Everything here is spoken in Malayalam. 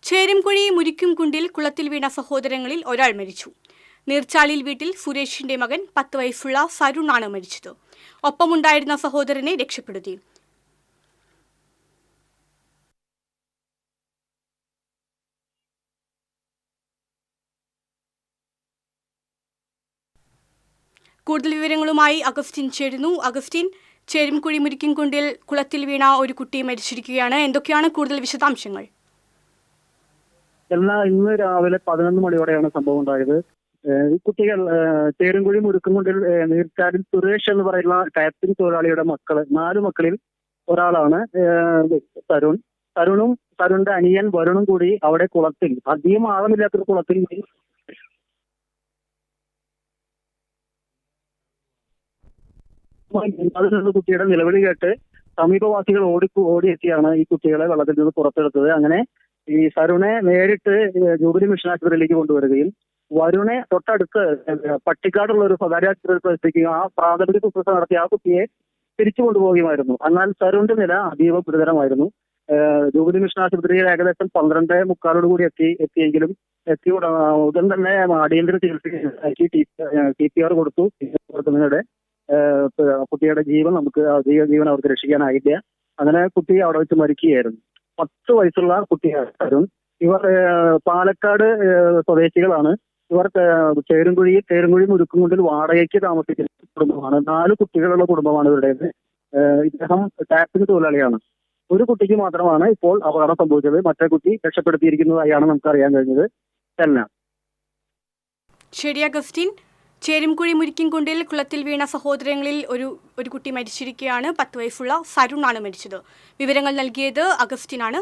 ചേരുംകുഴി മുരിക്കുംകുണ്ടിൽ കുളത്തിൽ വീണ സഹോദരങ്ങളിൽ ഒരാൾ മരിച്ചു. നീർച്ചാലിൽ വീട്ടിൽ സുരേഷിന്റെ മകൻ 10 വയസ്സുള്ള സരുണാണ് മരിച്ചത്. ഒപ്പമുണ്ടായിരുന്ന സഹോദരനെ രക്ഷപ്പെടുത്തി. കൂടുതൽ വിവരങ്ങളുമായി അഗസ്റ്റിൻ ചേരുന്നു. അഗസ്റ്റിൻ, ചേരുംകുഴി മുരിക്കുംകുണ്ടിൽ കുളത്തിൽ വീണ ഒരു കുട്ടി മരിച്ചിരിക്കുകയാണ്. എന്തൊക്കെയാണ് കൂടുതൽ വിശദാംശങ്ങൾ? ഇന്ന് രാവിലെ 11 മണിയോടെയാണ് സംഭവം ഉണ്ടായത്. ഈ കുട്ടികൾ ചേരുംകുഴി മുരുക്കുംകുണ്ടിൽ നീർച്ചാലിൽ സുരേഷ് എന്ന് പറയുന്ന ടാപ്പിംഗ് തൊഴിലാളിയുടെ 4 മക്കളിൽ ഒരാളാണ് തരുണും തരുണിന്റെ അനിയൻ വരുണും കൂടി അവിടെ കുളത്തിൽ, അധികം ആഴമില്ലാത്തൊരു കുളത്തിൽ കുട്ടിയുടെ നിലവിളി കേട്ട് സമീപവാസികൾ ഓടിയെത്തിയാണ് ഈ കുട്ടികളെ വെള്ളത്തിൽ നിന്ന് പുറത്തെടുത്തത്. അങ്ങനെ ഈ സരുണെ നേരിട്ട് ജൂബിലി മിഷൻ ആശുപത്രിയിലേക്ക് കൊണ്ടുവരികയും വരുണെ തൊട്ടടുത്ത് പട്ടിക്കാടുള്ള ഒരു സ്വകാര്യ ആശുപത്രിയിൽ പ്രവേശിക്കുകയും ആ പ്രാഥമിക ശുശ്രൂഷ നടത്തി ആ കുട്ടിയെ തിരിച്ചു കൊണ്ടുപോവുകയുമായിരുന്നു. എന്നാൽ സരുണിന്റെ നില അതീവ ഗുരുതരമായിരുന്നു. ജൂബിലി മിഷൻ ആശുപത്രിയിൽ ഏകദേശം 12:45 കൂടി എത്തിയെങ്കിലും ഉടൻ തന്നെ അടിയന്തര ചികിത്സയ്ക്ക് TPR കൊടുക്കുന്നതിനിടെ കുട്ടിയുടെ ജീവൻ അവർക്ക് രക്ഷിക്കാനായില്ല. അങ്ങനെ കുട്ടി അവിടെ വെച്ച് മരിക്കുകയായിരുന്നു. 10 വയസ്സുള്ള കുട്ടിയാണ് തരുൺ. ഇവർ പാലക്കാട് സ്വദേശികളാണ്. ഇവർ ചേരുംകുഴി മുരുക്കുംകുണ്ടിൽ വാടകയ്ക്ക് താമസിക്കുന്ന കുടുംബമാണ്. 4 കുട്ടികളുള്ള കുടുംബമാണ് ഇവരുടേത്. ഇദ്ദേഹം ടാപ്പിംഗ് തൊഴിലാളിയാണ്. ഒരു കുട്ടിക്ക് മാത്രമാണ് ഇപ്പോൾ അപകടം സംഭവിച്ചത്. മറ്റേ കുട്ടി രക്ഷപ്പെടുത്തിയിരിക്കുന്നതായാണ് നമുക്ക് അറിയാൻ കഴിഞ്ഞത്. എല്ലാം ശരി അഗസ്റ്റിൻ. ചേരുംകുഴി മുരിക്കുംകുണ്ടിൽ കുളത്തിൽ വീണ സഹോദരങ്ങളിൽ ഒരു കുട്ടി മരിച്ചിരിക്കുകയാണ്. 10 വയസ്സുള്ള സരുണാണ് മരിച്ചത്. വിവരങ്ങൾ നൽകിയത് അഗസ്റ്റിനാണ്.